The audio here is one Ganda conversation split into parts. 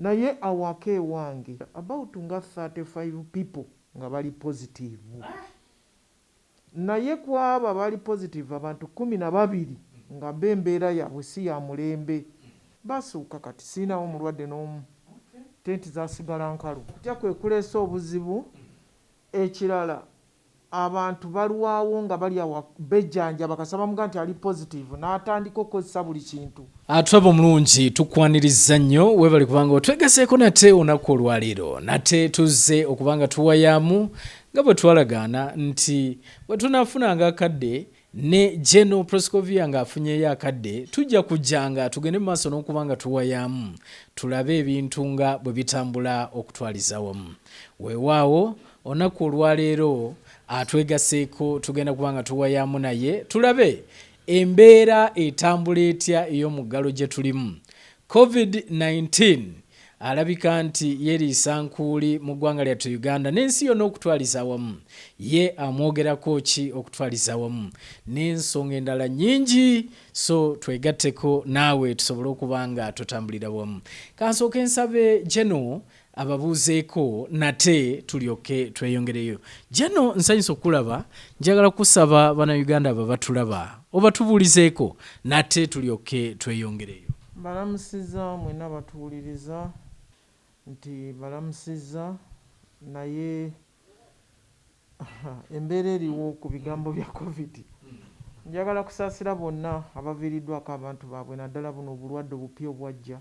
naye awake wange about nga 35 people nga bali positive, naye kwaba bali positive abantu 12 nga bembeera yaabwe si ya mulembe. Basuuka kati siinawo mulwadde n'omu, tenti zasigala nkalu. Kutya kwe kuleesa obuzibu. Ekirala, abantu balwawo nga bali awa bejjanja bakasaba muga nti ali positive n'atandika okukozesa buli kintu. Atulaba omulungi tukwaniriza nnyo webali kubanga otwegeseeko nate olunaku olwaleero nate tuzze okubanga tuwayamu nga bwe twalagaana nti bwe tunaafunanga akadde ne General Proscovia ng'afunyeyo akadde tujja kujjanga tugende mu maaso n'okubanga tuwayamu tulabe ebintu nga bwe bitambula okutwaliza wamu. Weewaawo olunaku olwaleero atwegaseeko tugenda kubanga tuwayamu naye tulabe embeera etambula etya ey'omuggalo gye tulimu. COVID-19 alabika nti yeriisa nkuuli mu ggwanga lyattu Uganda n'ensi yonna okutwaliza wamu. Ye amwogerako ki okutwaliza wamu n'ensonga endala nnyingi, so twegatteko naawe tusobole okuba nga tutambulira wamu. Kansooke nsabe Jeno ababuuzeeko nate tulyoke tweyongereyo. Jeno nsanyusa okulaba, njagala kusaba bannayuganda abo batulaba oba tubuulizeeko nate tulyoke tweyongereyo. Balamusiza mwena batuwuliriza nti balamusiza, naye embeera eriwo ku bigambo bya COVID. Njagala kusaasira bonna abaviiriddwako abantu baabwe naddala buno obulwadde obupya obwajja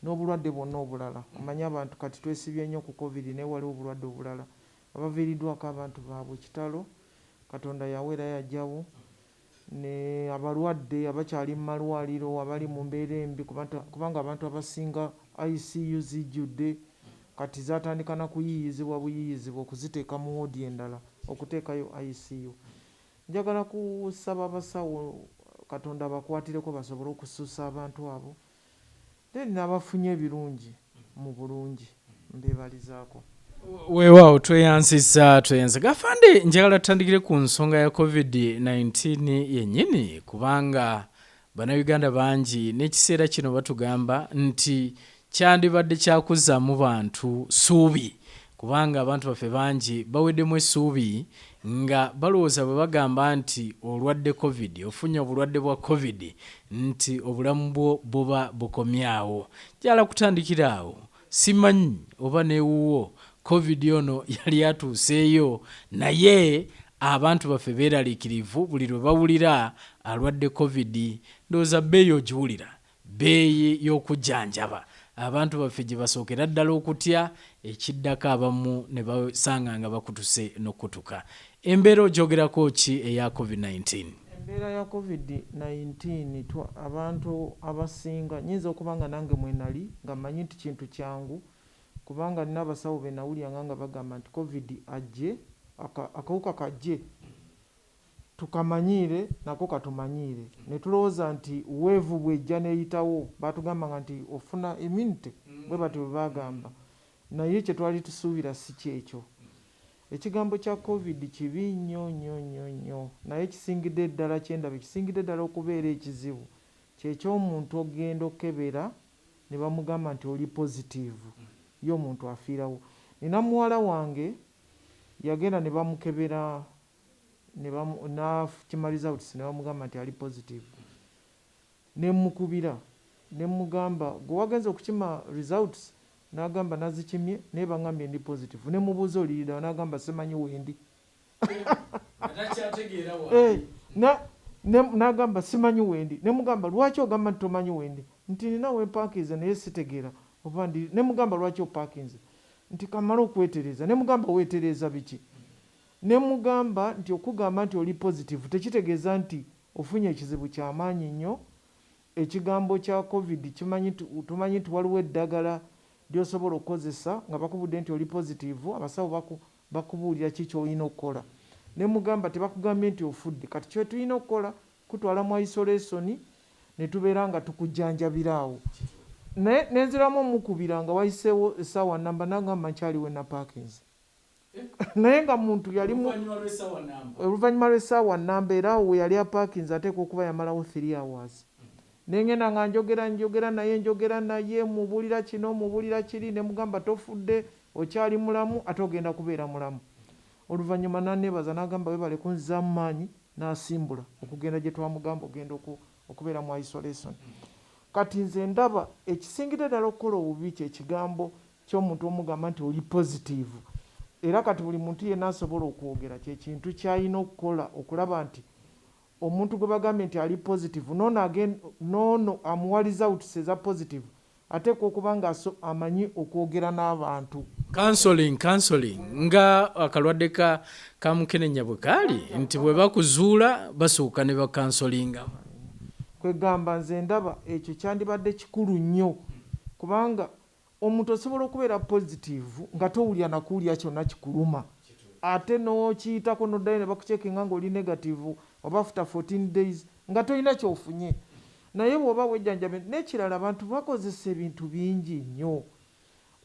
n'obulwadde bwonna obulala. Omanyi abantu kati twesibye nnyo ku COVID naye waliwo obulwadde obulala. Abaviiriddwako abantu baabwe kitalo, Katonda yaweera yajjawo. Ne abalwadde abakyali mu malwaliro abali mu mbeera embi kubanga abantu abasinga ICU zijjudde, kati zatandika na kuyiiyizibwa buyiyizibwa okuziteeka mu woodi endala okuteekayo ICU. Njagala kusaba abasawo Katonda abakwatireko basobole okusuusa abantu abo, then n'abafunye ebirungi mu bulungi mbeebalizaako. Weewaawo tweyansiza. Gafande njagala tutandikire ku nsonga ya COVID-19 yennyini kubanga bannayuganda bangi n'ekiseera kino batugamba nti kyandibadde kyakuzaamu bantu ssuubi kubanga abantu baffe bangi baweddemu essuubi nga balowooza bwe bagamba nti olwadde COVID, ofunye obulwadde bwa COVID nti obulamu bwo buba bukomyawo. Njagala kutandikira awo, simanyi oba neewuwo COVID ono yali atuuseeyo, naye abantu baffe beeraliikirivu buli lwe bawulira alwadde COVID. Ndowooza bbeeyi ogiwulira, bbeeyi y'okujjanjaba abantu baffe gye basookera ddala okutya, ekiddako abamu ne basanga nga bakutuse n'okkutuka. Embeera ogyogerako ki eya COVID-19? Embeera ya COVID-19 abantu abasinga nyinza okuba nga nange mwenali nga mmanyi nti kintu kyangu kubanga nina abasawo be nawulyanga nga bagamba nti COVID ajje, akawuka kajje tukamanyiire nako katumanyiire. Ne tulowooza nti weevu bw'ejja neeyitawo baatugambanga nti ofuna immunity, bwe batyo bwe baagamba, naye kye twali tusuubira si kyekyo. Ekigambo kya COVID kibi nnyo nnyo nnyo nnyo, naye kisingidde ddala kyendaba, kisingidde ddala okubeera ekizibu kyeky'omuntu ogenda okebera ne bamugamba nti oli positive, ye omuntu afiirawo. Nina muwala wange yagenda ne bamukebera n'akimaliza buti ne bamugamba nti ali positive. Ne mukubira ne mugamba gwe wagenze okukima results, n'agamba nazikimye naye bangambye ndi positive. Ne mubuuza olirira n'agamba simanyi wendi. N'agamba simanyi wendi. Ne mugamba lwaki ogamba nti tomanyi wendi? Nti nina we mpakinze naye sitegeera oba ndi. Ne mugamba lwaki opakinze? Nti kamala okwetereza. Ne mugamba weetereza biki? Ne mugamba nti okugamba nti oli positive tekitegeeza nti ofunye ekizibu ky'amaanyi nnyo. Ekigambo kya COVID tumanyi nti waliwo eddagala ly'osobola okukozesa nga bakubudde nti oli positive, abasawo bakubuulira ki ky'olina okukola. Ne mugamba tebakugambye nti ofudde, kati kye tulina okukola kutwala mu isolation ne tubeera nga tukujjanjabira awo. Ne nziramu omukubira nga wayiseewo essaawa nnamba n'agamba nkyaliwe na Parkins. Naye nga muntu yali oluvannyuma lw'essaawa nnamba era awo we yali apaakinze ateekwa okuba yamalawo 3 hours. nengenda nga njogera naye mubulira kino mubulira kiri ne mugamba tofudde okyali mulamu ate ogenda kubeera mulamu. Oluvannyuma n'anneebaza n'agamba webale kunzaamu maanyi n'asimbula okugenda gye twamugamba ogenda okubeera mu isolation. Kati nze ndaba ekisingira ddala okukola obubi kyekigambo ky'omuntu omugamba nti oli positive, era kati buli muntu yenna asobola okwogera kyekintu kyalina okukola okulaba nti omuntu gwe bagambye nti ali positive noono amuwaliza utuseza positive ateekwa okuba nga amanyi okwogera n'abantu. Counseling nga akalwadde ka mukenenya bwe kaali nti bwe bakuzuula basooka ne bakansolinga. Kwegamba nze ndaba ekyo kyandibadde kikulu nnyo kubanga omuntu osobola okubeera positive nga towulya nakuwulya kyonna kikuluma ate n'okiyitako n'oddayo ne bakucekinga ng'oli negative oba after 14 days nga tolina kyofunye. Naye bw'oba wejjanjabe n'ekirala abantu bakozesa ebintu bingi nnyo.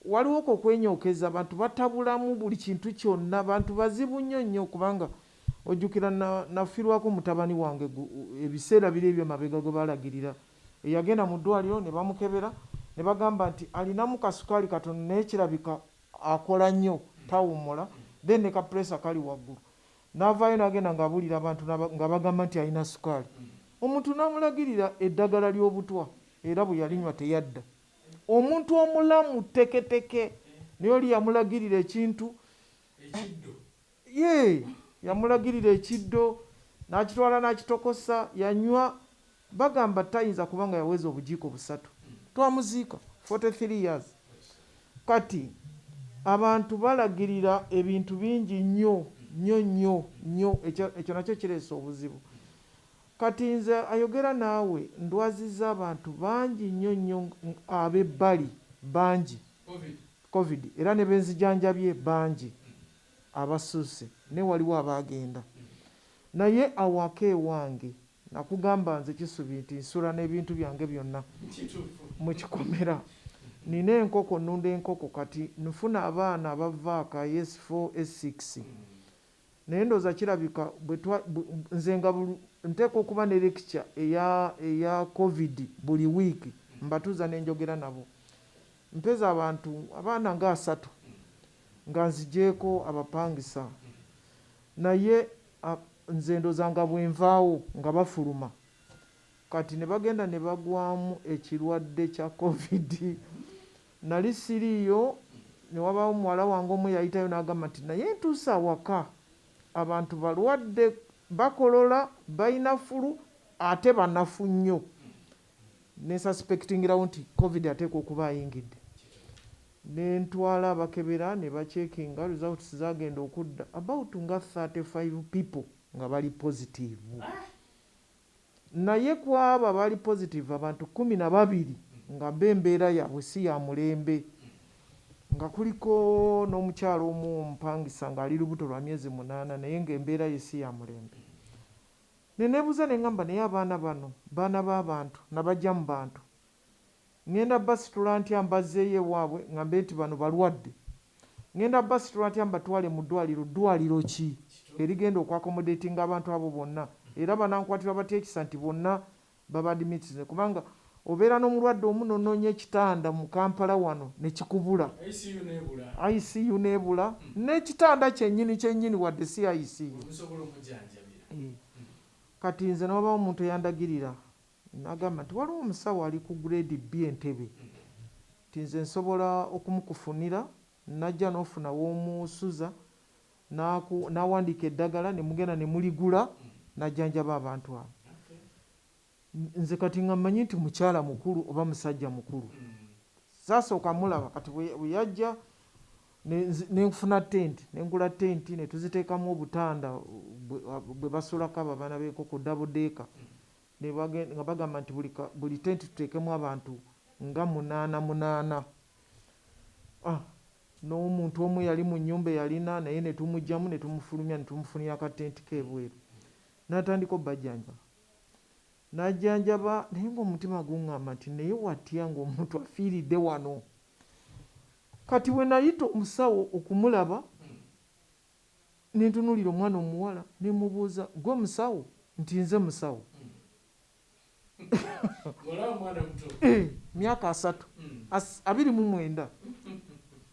Waliwo ko okwenyokeza abantu batabulamu buli kintu kyonna, bantu bazibu nnyo kubanga ojjukira nafirwako mutabani wange ebiseera biri eby'emabega gwe balagirira eyagenda mu ddwaliro ne bamukebera ne bagamba nti alinamu kasukaali katono naye kirabika akola nnyo tawummula then ne kapureesa kali waggulu. N'avaayo n'agenda ng'abuulira abantu nga bagamba nti alina sukaali. Omuntu n'amulagirira eddagala ly'obutwa era bwe yalinywa teyadda. Omuntu omulamu teketeke naye oli yamulagirira ekintu yamulagirira ekiddo n'akitwala n'akitokosa yanywa, bagamba tayinza kubanga yaweza obujiiko busatu. Twamuziika 43 years. Kati abantu balagirira ebintu bingi nnyo ekyo nakyo kireesa obuzibu. Kati nze ayogera naawe ndwaziza abantu bangi nnyo ab'ebbali bangi covid era ne benzijanjabye bangi abasuuse ne waliwo abaagenda naye awaka ewange nakugamba nze kisubi nti nsula n'ebintu byange byonna mu kikomera. Nina enkoko nnunda enkoko kati nfuna abaana abavaaka S4 S6 naye ndooza kirabika nze nga nteeka okuba ne lecture eya covid buli wiiki mbatuuza n'enjogera nabo. Mpeza abantu abaana nga 3 nga nzigyeko abapangisa naye nze ndooza nga bwenvaawo nga bafuluma kati ne bagenda ne bagwamu ekirwadde kya covid. Nali siriiyo ne wabaawo muwala wange omu yayitayo n'agamba nti naye ntuusa awaka abantu balwadde bakolola balina fulu ate banafu nnyo. Ne suspectingirawo nti covid ateekwa okuba ayingidde. Ne ntwala abakebera ne bacekinga results zagenda okudda about nga 35 people nga bali positive. Naye ku abo abali positive abantu 12 nga b'embeera yaabwe si ya mulembe nga kuliko n'omukyalo omu omupangisa ng'ali lubuto lwa myezi 8 naye ng'embeera ye si ya mulembe. Ne neebuuza ne ngamba naye abaana bano baana b'abantu nabajja mu bantu ngenda basitula ntya mbazzeeyo ewaabwe ngambe nti bano balwadde ngenda basitula ntya mbatwale mu ddwaliro ki erigenda okwakomodatinga abantu abo bonna era banankwatirwa batya ekisa nti bonna babadimitize kubanga obeera n'omulwadde omu nonoonya ekitanda mu Kampala wano ne kikubula ICU n'ebula n'ekitanda kyennyini wadde si ICU. Kati nze n'obaawo omuntu eyandagirira n'agamba nti waliwo omusawo ali ku grade B Entebbe nti nze nsobola okumukufunira najja n'ofuna w'omusuza n'awandiika eddagala ne mugenda ne muligula najjanjaba abantu abo. Nze kati nga mmanyi nti mukyala mukulu oba musajja mukulu saasooka mulaba kati bwe yajja nenfuna tenti nengula tenti ne tuziteekamu obutanda bwe basulako abo abaana b'enkoko dabudeeka nga bagamba nti buli tenti tuteekemu abantu nga 8. N'omuntu omu yali mu nnyumba eyalina naye ne tumugyamu ne tumufulumya ne tumufunira akatenti k'ebweru n'atandika obbajjanjaba n'ajjanjaba naye ng'omutima guŋŋamba nti naye watya ng'omuntu afiiridde wano. Kati bwe nayita omusawo okumulaba ne ntunuulira omwana omuwala ne mubuuza gwe musawo nti nze musawo. myaka 3 29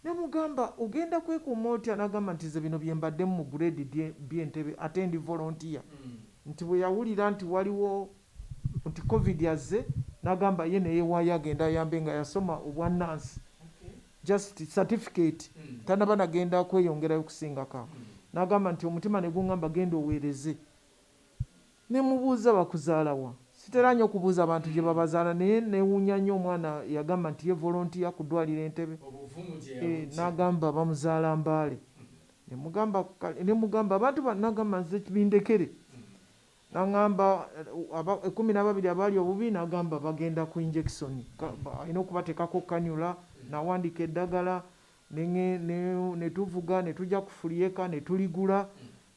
nemugamba ogenda kwekuuma otya n'agamba nti ze bino bye mbaddemu mu grade by'entebe ate ndi volunteer nti bwe yawulira nti waliwo nti covid yazze n'agamba ye neyeewaayo agenda ayambe nga yasoma obwannansi just certificate tanaba nagenda kweyongerayo kusingako n'agamba nti omutima ne guŋŋamba genda oweereze nemubuuza bakuzaalawa sitera nnyo okubuuza abantu gye babazaala naye newuunya nnyo omwana yagamba nti ye volunteer kudwalira entebe n'agamba bamuzaala Mbaale nemugamba abantu nagamba nze bindekere n'agamba 12 abaali obubi n'agamba bagenda ku injection alina okubateekako kanyula n'awandiika eddagala ne tuvuga ne tujja ku fulieka ne tuligula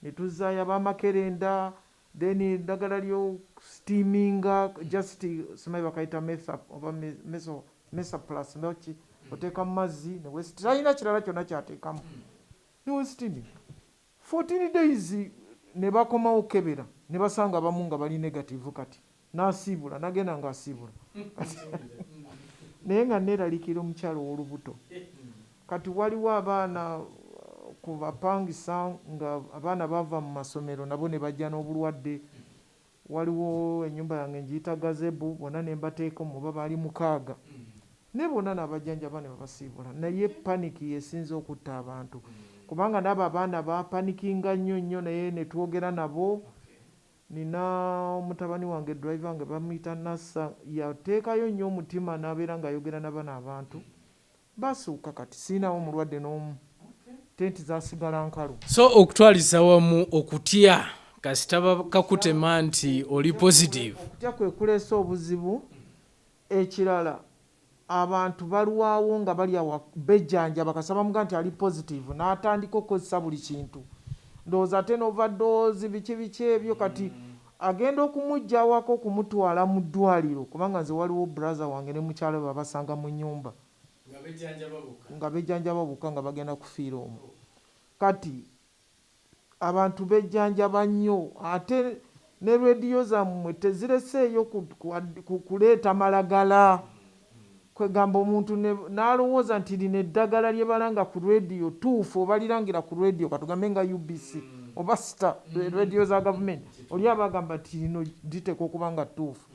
ne tuzaayo abamakerenda then eddagala lyo steaminga just simanyi bakayita mesa plus noki oteeka mu mazzi talina kirala kyonna kyateekamu ne wesitini 14 days ne bakomawo kebera ne basanga abamu nga bali negative kati n'asiibula nagenda ng'asiibula naye nga neeralikira omukyalo w'olubuto kati waliwo abaana ku bapangisa nga abaana bava mu masomero nabo ne bajja n'obulwadde waliwo ennyumba yange ngiyita gazebo bonna ne mbateeka muba baali 6 ne bonna n'abajjanjaba ne babasiibula naye paniki yesinze okutta abantu kubanga nabo abaana bapanikinga nnyo naye ne twogera nabo nina omutabani wange driver wange bamuyita Nassa yateekayo nnyo omutima n'abeera ng'ayogera n'abaana abantu basuuka kati siinawo omulwadde n'omu tenti zasigala nkalu so okutwaliza wamu okutya kasitaba kakutema nti oli positive okutya kwe kuleesa obuzibu ekirala abantu balwawo nga bali awa bejjanja bakasaba muga nti ali positive n'atandika okukozesa buli kintu ndowooza ate n'overdose biki ebyo kati agenda okumuggyawako okumutwala mu ddwaliro kubanga nze waliwo brother wange ne mukyalo babasanga mu nnyumba nga bejjanjaba bokka nga bagenda kufiira omwo kati abantu bejjanjaba nnyo ate ne rediyo zammwe tezireseeyo kuleeta malagala kwegamba omuntu n'alowooza nti lino eddagala lye balanga ku rediyo tuufu oba lirangira ku rediyo katugambe nga UBC oba Star rediyo za gavumenti oli abagamba nti lino liteeka okuba nga tuufu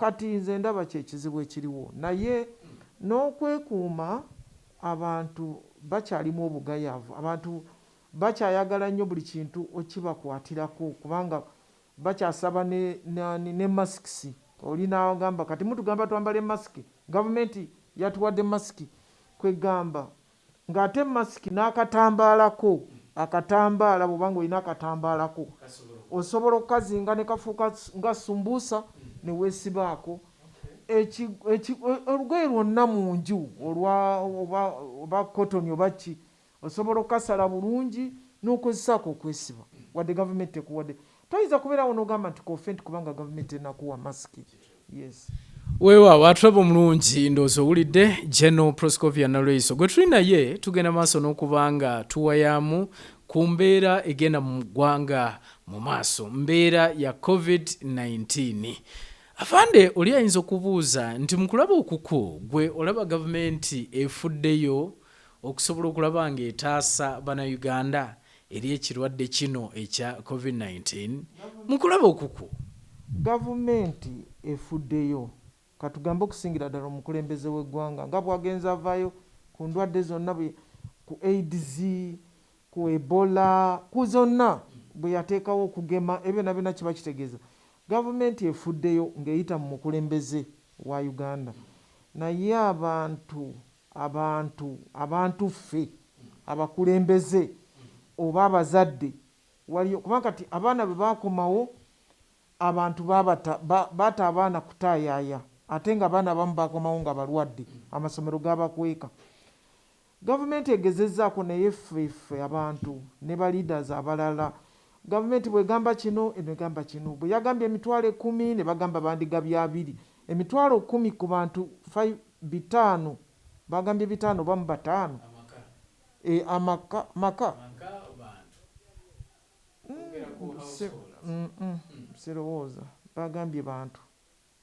kati nze ndaba kyekizibu ekiriwo naye n'okwekuuma abantu bakyalimu obugayaavu abantu bakyayagala nnyo buli kintu okibakwatirako kubanga bakyasaba ne masks oli n'agamba kati mutugamba twambale masiki gavumenti yatuwadde masiki kwegamba ng'ate masiki n'akatambaalako akatambaala bwobanga olina akatambaalako osobola okukazinga ne kafuuka nga sumbuusa ne weesibaako olugoye lwonna mu nju oba kotoni oba ki osobola okukasala bulungi n'okozesaako okwesiba wadde gavumenti tekuwadde toyinza kubeerawo n'ogamba nti kofe nti kubanga gavumenti enakuwa masiki yes weewaawo atulaba omulungi ndowooza owulidde General Proscovia Nalweyiso gwe tuli naye tugenda maaso n'okuba nga tuwayamu ku mbeera egenda mu ggwanga mu maaso mbeera ya COVID-19 afande oli ayinza okubuuza nti mu kulaba okuko gwe olaba gavumenti efuddeyo okusobola okulaba ng'etaasa bannayuganda eri ekirwadde kino ekya COVID-19 mu kulaba okuko gavumenti efuddeyo katugambe okusingira ddala omukulembeze w'eggwanga nga bwagenza avaayo ku ndwadde zonna ku AIDS ku Ebola ku zonna bwe yateekawo okugema ebyo byonna kiba kitegeeza gavumenti efuddeyo ng'eyita mu mukulembeze wa Uganda naye abantu ffe abakulembeze oba abazadde waliyo kubanga kati abaana bwe bakomawo abantu baata abaana kutaayaaya ate nga abaana abamu bakomawo nga balwadde amasomero gabakweka gavumenti egezezzaako naye ffe abantu ne ba leaders abalala gavumenti bwegamba kino enegamba kino bwe yagambye emitwalo 10 ne bagamba bandigabye 2 emitwalo 10 ku bantu 5 bagambye 5 bamu 5 amaka sirowooza bagambye bantu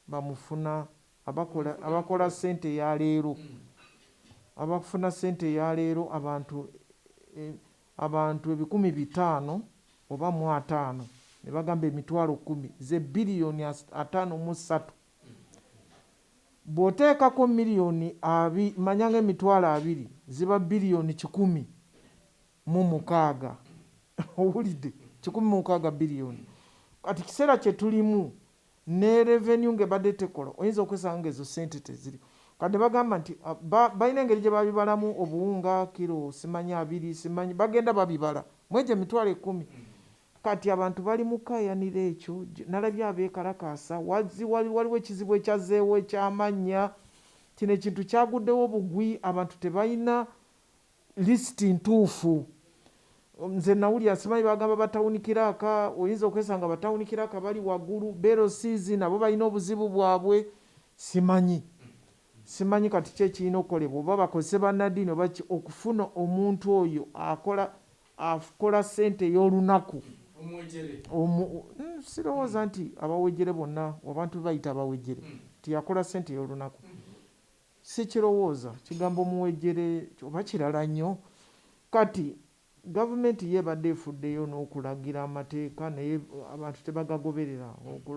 bamufuna abakola ssente ya leero abafuna ssente ya leero abantu 500 oba mu 5 ne bagamba emitwalo 10 ze biliyoni 53 bw'oteekako miliyoni manyanga emitwalo 2 ziba biliyoni 106 owulidde 106 biliyoni kati kiseera kye tulimu ne revenue ng'ebadde tekola oyinza okwesanga ng'ezo ssente teziri kati bagamba nti balina engeri gye babibalamu obuwunga kiro simanyi 2 simanyi bagenda babibala mwegyo emitwalo 10 kati abantu bali mu kaayanira ekyo nalabye abeekalakaasa waliwo ekizibu ekyazeewo ekyamannya kino ekintu kyaguddewo bugwi abantu tebalina lisiti ntuufu nze nawulira simanyi bagamba batawunikiraaka oyinza okwesanga batawunikiraaka bali waggulu berosiizi nabo balina obuzibu bwabwe simanyi kati ki ekirina okukolebwa oba bakozese bannaddiini oba okufuna omuntu oyo akola ssente ey'olunaku sirowooza nti abawejjere bonna abantu bayita abawejjere tiyakola ssente ey'olunaku sikirowooza kigambo muwejjere oba kirala nnyo kati gavumenti yeebadde efuddeyo n'okulagira amateeka naye abantu tebagagoberera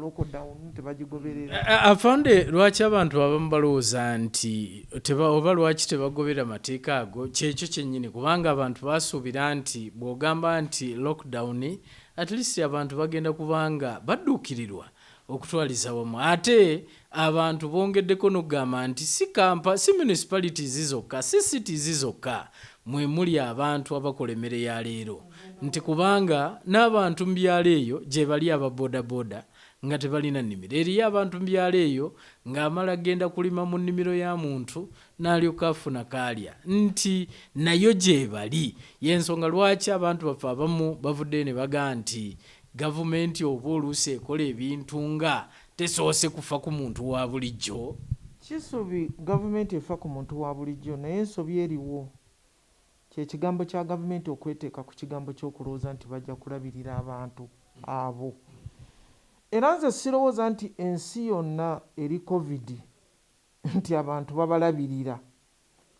lockdown tebagigoberera afande lwaki abantu abamu balowooza nti oba lwaki tebagoberera amateeka ago kyekyo kyennyini kubanga abantu basuubira nti bw'ogamba nti lockdown at least abantu bagenda kubanga badduukirirwa okutwaliza wamu ate abantu bongeddeko n'okugamba nti si municipalities zokka si cities zokka mwe muli abantu abakola emmere ya leero nti kubanga n'abantu mu byalo eyo gye bali ababodaboda nga tebalina nnimiro eriyo abantu mu byalo eyo ng'amala agenda kulima mu nnimiro ya muntu n'alyoka afuna kaalya nti nayo gye bali y'ensonga lwaki abantu baffe abamu bavuddeyo ne bagaa nti gavumenti oba oluusi ekola ebintu nga tesoose kufa ku muntu wa bulijjo kisubi gavumenti efa ku muntu wa bulijjo naye ensobi eriwo kyekigambo kya gavumenti okweteeka ku kigambo ky'okulowooza nti bajja kulabirira abantu abo era nze sirowooza nti ensi yonna eri covid nti abantu babalabirira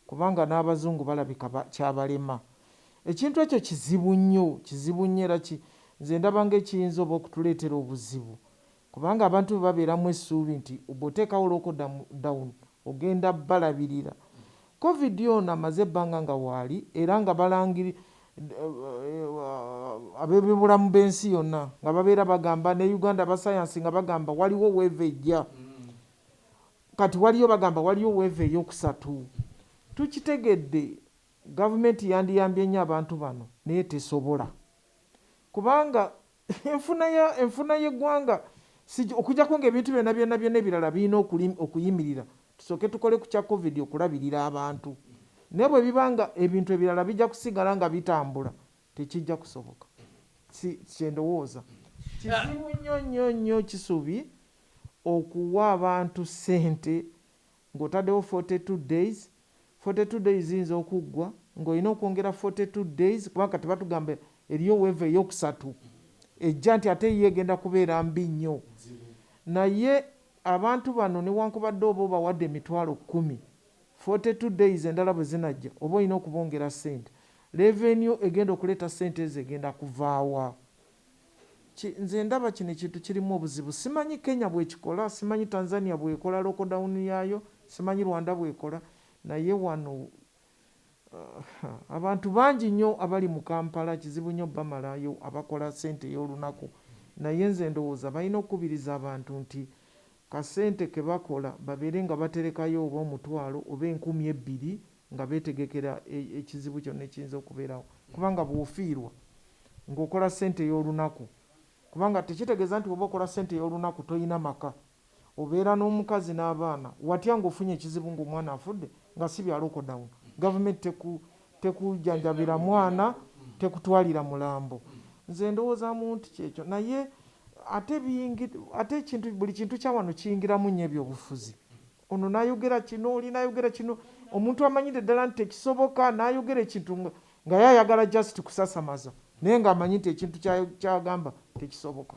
kubanga n'abazungu balabika kyabalema ekintu ekyo kizibu nnyo era nze ndaba ng'ekiyinza oba okutuleetera obuzibu kubanga abantu babeeramu essuubi nti bw'oteekawo lockdown ogenda balabirira covid yona amaze ebbanga nga waali era nga balangiri ab'ebibulamu b'ensi yonna nga babeera bagamba ne Uganda abasayansi nga bagamba waliwo weeve ejja kati bagamba waliyo weeve ey'okusatu tukitegedde gavumenti yandiyambye nnyo abantu bano naye tesobola kubanga enfuna y'eggwanga okujjako ng'ebintu byonna ebirala birina okuyimirira tusooke tukole ku kya covid okulabirira abantu naye bwe bibanga ebintu ebirala bijja kusigala nga bitambula tekijja kusoboka kyendowooza kizibu nnyo kisubi okuwa abantu ssente ng'otaddewo 42 days ziyinza okuggwa ng'olina okwongera 42 days kubanga tebatugamba eriyo weeve ey'okusatu ejja nti ate ye egenda kubeera mbi nnyo naye abantu bano newankubadde oba obawadde emitwalo 10 42 days endala bwe zinajja oba olina okubongera ssente revenue egenda okuleeta ssente ezo egenda kuvaawa nze ndaba kino ekintu kirimu obuzibu simanyi Kenya bwekikola simanyi Tanzania bwekola lockdown yaayo simanyi Rwanda bwekola naye wano abantu bangi nnyo abali mu Kampala kizibu nnyo bamalayo abakola ssente ey'olunaku naye nze ndowooza balina okukubiriza abantu nti kasente ke bakola babeere nga baterekayo oba omutwalo oba 2,000 nga beetegekera ekizibu kyonna ekiyinza okubeerawo kubanga bw'ofiirwa ng'okola ssente ey'olunaku kubanga tekitegeeza nti oba okola ssente ey'olunaku toyina maka obeera n'omukazi n'abaana watya ng'ofunye ekizibu ng'omwana afudde nga si bya lockdown gavumenti tekujjanjabira mwana tekutwalira mulambo nze ndowoozaamu nti kyekyo naye ate buli kintu kya wano kiyingiramu nnyo ebyobufuzi ono n'ayogera kino oli n'ayogera kino omuntu amanyidde ddala nti tekisoboka n'ayogera ekintu nga yayagala just kusasamaza naye ng'amanyi nti ekintu kyagamba tekisoboka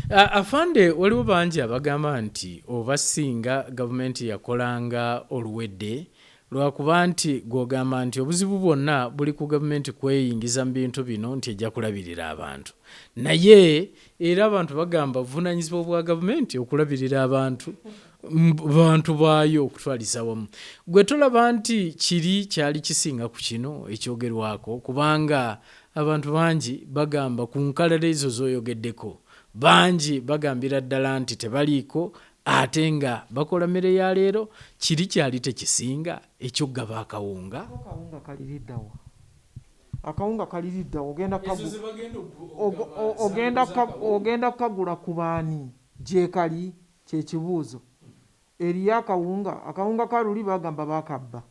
Afande waliwo bangi abagamba nti oba singa gavumenti yakolanga oluwedde lwakuba nti gw'ogamba nti obuzibu bwonna buli ku gavumenti kweyingiza mu bintu bino nti ejja kulabirira abantu, naye era abantu bagamba buvunaanyizibwa bwa gavumenti okulabirira abantu baayo okutwaliza wamu. Gwe tolaba nti kyali kisinga ku kino ekyogerwako, kubanga abantu bangi bagamba ku nkalala ezo z'oyogeddeko, bangi bagambira ddala nti tebaliiko ate nga bakola mmere ya leero, kyali tekisinga ekyogaba akawunga. Akawunga kaliriddawo ogenda kagula ku baani gye kali kyekibuuzo. Eriyo akawunga kaluli bagamba bakabba.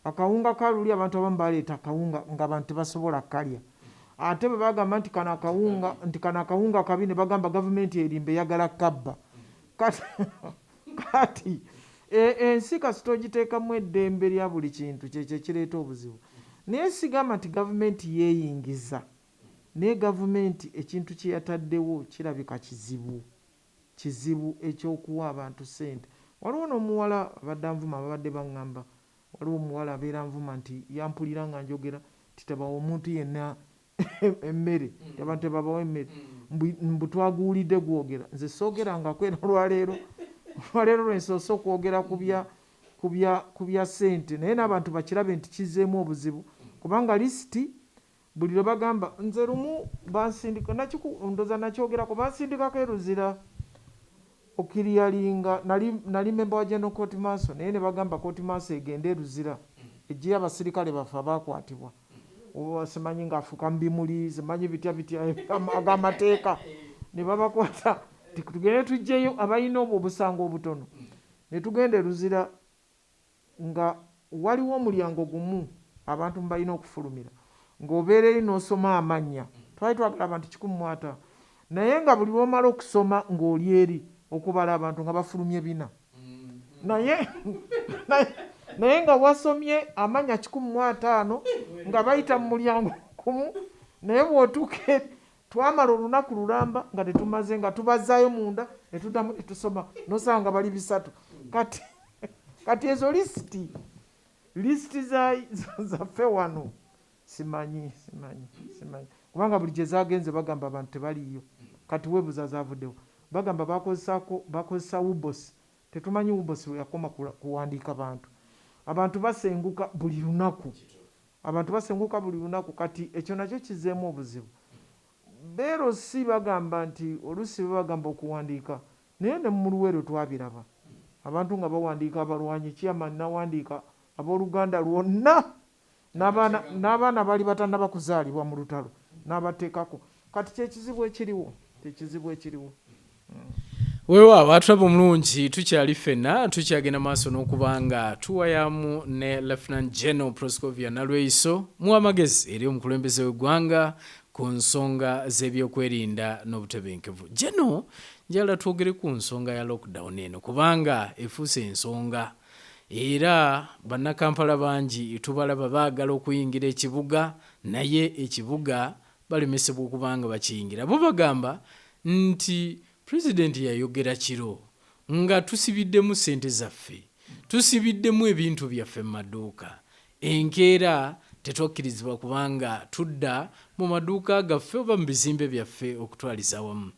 Akawunga kaluli abantu abamu baleeta akawunga nga abantu tebasobola kalya. Ate bwe bagamba nti kano akawunga kabi ne bagamba gavumenti erimba eyagala kabba. Kati ensi kasita ogiteekamu eddembe lya buli kintu kyekyo kireeta obuzibu. Naye sigamba nti gavumenti yeeyingiza, naye gavumenti ekintu kye yataddewo kirabika kizibu ekyokuwa abantu ssente. Waliwo n'omuwala abadde anvuma babadde baŋŋamba, waliwo omuwala abeera nvuma nti yampulira nga njogera nti tebawa omuntu yenna emmere, abantu tebabawa emmere, mbu twaguwulidde gwogera. Nze soogerangako era olwaleero lwensoose okwogera ku bya ssente, naye n'abantu bakirabe nti kizzeemu obuzibu, kubanga lisiti buli lwe bagamba nze lumu bansindika ndoza nakyogerako bansindikako eruzira okiriyalinga, nali memba wa General Court Marshal, naye ne bagamba Court Marshal egende eruzira eggyeyo abasirikale baffe abakwatibwa, simanyi ng'afuuka mu bimuli, simanyi bitya ag'amateeka, ne babakwata tugende tuggyeyo abalina obwo obusango obutono, ne tugenda eruzira nga waliwo omulyango gumu abantu mbalina okufulumira, ng'obeera eri n'osoma amannya, twali twagala abantu 150, naye nga buli lw'omala okusoma ng'oli eri okubala abantu nga bafulumye 4, naye nga wasomye amannya 150 nga bayita mu mulyango gumu, naye bw'otuuka twamala olunaku lulamba nga tetumaze, nga tubazaayo munda ne tuddamu ne tusoma n'osanga bali 3. Kati ezo lisiti zaffe wano simanyi kubanga buli gye zaagenze bagamba abantu tebaliyo. Kati weebuza zaavuddewo, bagamba bakozesa Wubos, tetumanyi Wubos we yakoma kuwandiika abantu basenguka buli lunaku, kati ekyo nakyo kizzeemu obuzibu. Beero si bagamba nti oluusi bagamba okuwandiika, naye ne mu Luweero twabiraba abantu nga bawandiika abalwanyi, chairman nawandiika abooluganda lwonna n'abaana bali batannaba kuzaalibwa mu lutalo n'abateekako. Kati kyekizibu ekiriwo. Weewaawo atulaba omulungi, tukyali ffenna tukyagenda maaso n'okubanga tuwayamu ne Lieutenant General Proscovia Nalweyiso mu amagezi eri omukulembeze w'eggwanga ku nsonga z'ebyokwerinda n'obutebenkevu. Geno njagala twogere ku nsonga ya lockdown eno kubanga efuuse ensonga, era bannakampala bangi tubalaba baagala okuyingira ekibuga, naye ekibuga balemesebwa okubanga bakiyingira. Bo bagamba nti pulezidenti yayogera kiro nga tusibiddemu ssente zaffe, tusibiddemu ebintu byaffe mu maduuka, enkeera tetwakkirizibwa kubanga tudda mu maduuka gaffe oba mu bizimbe byaffe okutwaliza wamu.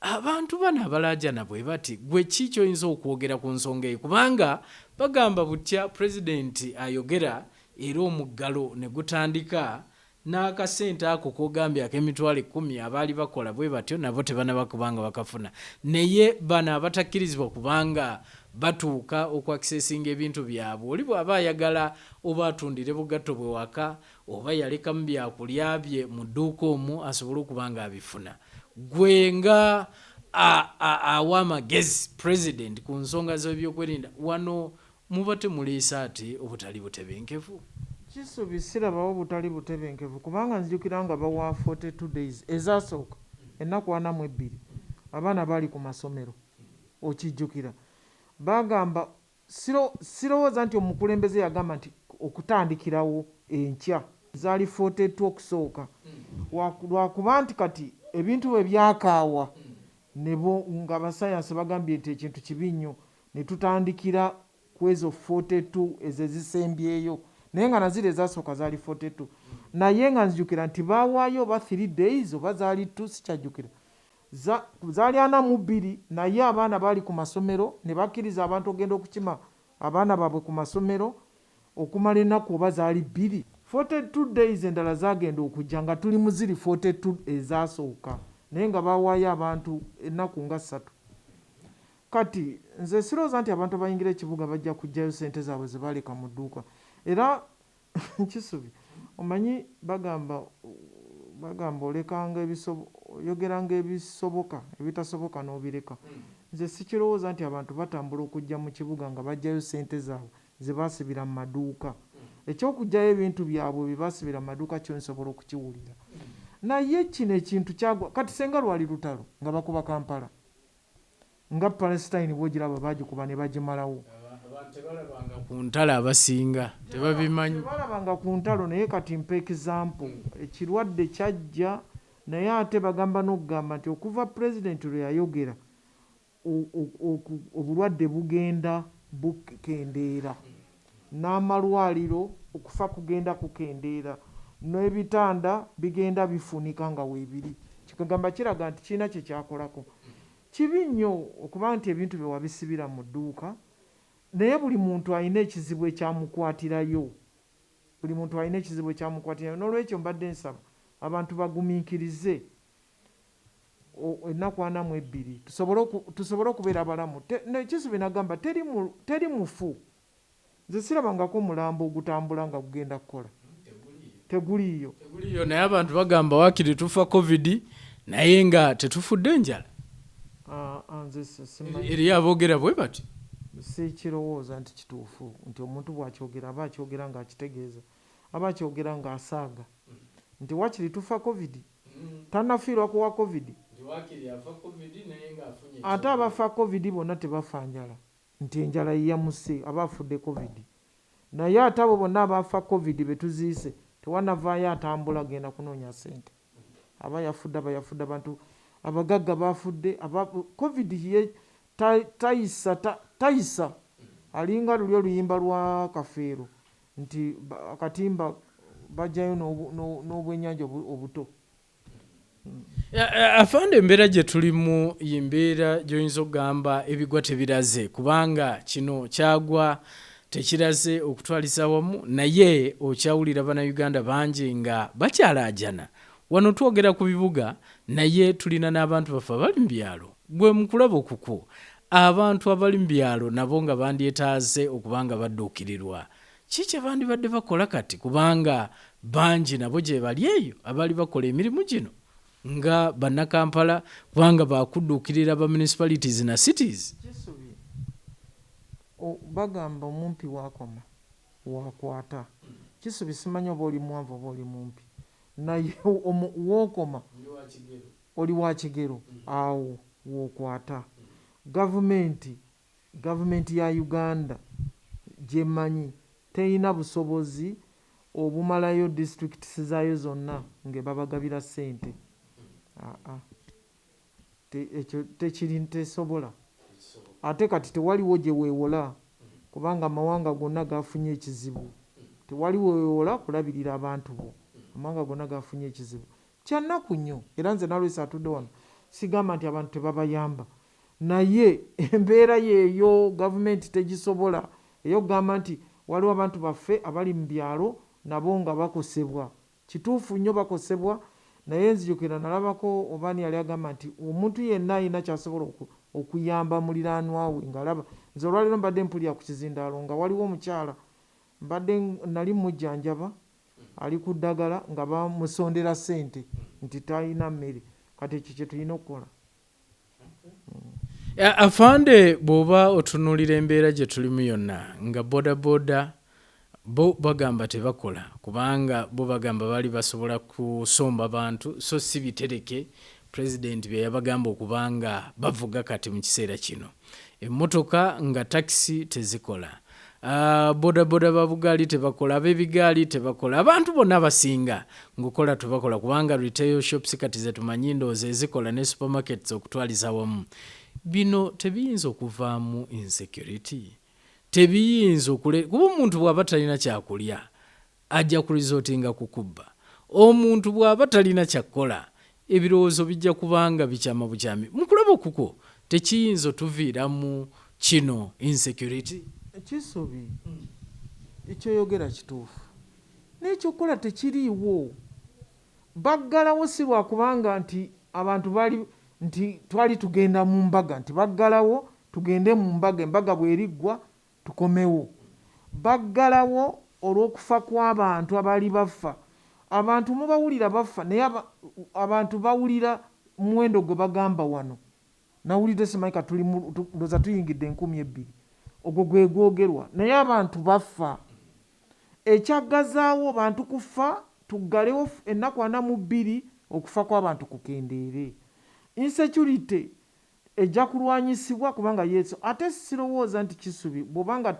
Abantu bano abalaajana bwe bati, gwe ki ky'oyinza okwogera ku nsonga eyo? Kubanga bagamba butya pulezidenti ayogera era omuggalo ne gutandika n'akasente ako k'ogambye ak'emitwalo 10 abaali bakola bwe batyo nabo tebanaba kubanga bakafuna, naye bano abatakkirizibwa kubanga batuuka okwakisesinga ebintu byabwe, oli bw'aba ayagala oba atundire bugatto bwe waka oba yalekamu byakulya bye mu dduuka omwo asobole okubanga abifuna. Gwe nga awa amagezi president ku nsonga z'ebyokwerinda wano muba temuleesa ate obutali butebenkevu? Kisubi sirabawo butali butebenkevu kubanga nzijukira nga bawa 42 days ezasooka ennaku 42 abaana baali ku masomero, okijjukira bagamba sirowooza nti omukulembeze yagamba nti okutandikirawo enkya zaali 42 okusooka lwakuba nti kati ebintu bwe byakaawa nebo nga abasayansi bagambye nti ekintu kibi nnyo ne tutandikira ku ezo 42 ezo ezisembyeyo naye nga nazire ezasooka zaali 42 naye nga nzijukira nti baawaayo oba 3 days oba zaali 2 sikyajjukira zaali 42 naye abaana baali ku masomero ne bakkiriza abantu ogenda okukima abaana baabwe ku masomero okumala ennaku oba zaali 2 42 days endala zagenda okujja nga tuli mu ziri 42 ezasooka naye nga baawaayo abantu ennaku nga 3 kati nze sirowooza nti abantu abayingira ekibuga bajja kujjayo ssente zaabwe ze baaleka mu dduuka era Kisubi omanyi bagamba olekanga oyogeranga ebisoboka ebitasoboka n'obireka nze sikirowooza nti abantu batambula okujja mu kibuga nga bajjayo ssente zaabwe ze baasibira mu maduuka ekyokujjayo ebintu byabwe bye baasibira mu maduuka kyo nsobola okukiwulira naye kino ekintu kyagwa kati senga lwali lutalo nga bakuba Kampala nga Palestine bwogiraba bagikuba ne bagimalawo tebalabanga ku ntalo abasinga tebabimanyi tebalabanga ku ntalo naye kati mpa example ekirwadde kyajja naye ate bagamba n'okugamba nti okuva pulezidenti lwe yayogera obulwadde bugenda bukendeera n'amalwaliro okufa kugenda kukendeera n'ebitanda bigenda bifunika nga weebiri kikagamba kiraga nti kirina kye kyakolako kibi nnyo okuba nti ebintu bye wabisibira mu dduuka naye buli muntu alina ekizibu ekyamukwatirayo n'olwekyo mbadde nsaba abantu bagumiikirize ennaku 42 tusobole okubeera balamu Kisubi nagamba teri mufu nze sirabangako mulambo ogutambula nga gugenda kukola teguliyo naye abantu bagamba waakiri tufa covid naye nga tetufudde enjala eri aboogera bwe bati sikirowooza nti kituufu nti omuntu bw'akyogera aba akyogera ng'akitegeeza aba akyogera ng'asaaga nti wakiri tufa covid tannafiirwa kuwa covid ate abafa covid bonna tebafa njala nti enjala yeyamuse aba afudde covid naye ate abo bonna abafa covid betuziise tewanavaayo atambula genda kunoonya ssente aba yafudde abantu abagagga bafudde covid ye tayisa alinga luli oluyimba lwa Kafeero nti akatimba bajjayo n'obwennyanja obuto afande embeera gye tulimu yimbeera gy'oyinza okugamba ebigwa tebiraze kubanga kino kyagwa tekiraze okutwaliza wamu naye okyawulira bannayuganda bangi nga bakyalaajana wano twogera ku bibuga naye tulina n'abantu baffe abali mu byalo gwe mukulaba okuko abantu abali mu byalo nabo nga bandyetaaze okubanga badduukirirwa kiki bandibadde bakola kati kubanga bangi nabo gye bali eyo abali bakola emirimu gino nga bannakampala kubanga bakudduukirira ba municipalities na cities bagamba omumpi wakoma wakwata Kisubi simanyi oba oli mwanvu oba oli mumpi naye wokoma oli wa kigero awo wokwata gavumenti ya Uganda gyemanyi terina busobozi obumalayo disitulikiti zaayo zonna ngebabagabira ssente ekyo tesobola ate kati tewaliwo gye weewola kubanga amawanga gonna gafunye ekizibu tewaliwo weewola kulabirira abantu bo amawanga gonna gafunye ekizibu kyannaku nnyo era nze nalwesi atudde wano sigamba nti abantu tebabayamba naye embeera yeeyo gavumenti tegisobola eyokugamba nti waliwo abantu baffe abali mu byalo nabo nga bakosebwa kituufu nnyo bakosebwa naye nzijukira nalabako obaani yali agamba nti omuntu yenna alina kyasobola okuyamba muliraanwa we ngaalaba nze olwaliro mbadde mpulira ku kizindaalo nga waliwo omukyala mbadde nali mujjanjaba ali ku ddagala nga bamusondera ssente nti talina mmere kati ekyo kye tulina okukola. Afande bw'oba otunuulira embeera gye tulimu yonna nga bodaboda bo bagamba tebakola kubanga bo bagamba bali basobola kusomba bantu so si bitereke pulezidenti bye yabagamba okubanga bavuga kati mu kiseera kino emmotoka nga takisi tezikola bodaboda babugaali tebakola, ab'ebigaali tebakola, abantu bonna basinga ng'okola tebakola kubanga retail shops kati ze tumanyi ndowooza ezikola ne supermarkets okutwaliza wamu. Bino tebiyinza okuvaamu insecurity, tebiyinza kuba omuntu bw'aba talina kyakulya ajja ku resort nga kukubba. Omuntu bw'aba talina kyakola ebirowoozo bijja kubanga bikyama bukyami. Mu kulaba kuko tekiyinza otuviiramu kino insecurity. Ekisubi ekyoyogera kituufu n'ekyokukola tekiriiwo. Baggalawo si lwakubanga nti abantu bali nti twali tugenda mu mbaga nti baggalawo tugende mu mbaga, embaga bweriggwa tukomewo. Baggalawo olw'okufa kw'abantu abaali bafa. Abantu mubawulira bafa naye abantu bawulira muwendo gwe bagamba wano. Nawulidde Simaika ndoza tuyingidde 2,000 ogwo gwe gwogerwa naye abantu bafa. Ekyaggazaawo bantu kufa tuggalewo ennaku 42 okufa kw'abantu kukendeere. Insecurity ejja kulwanyisibwa kubanga yesu ate sirowooza nti Kisubi bw'obanga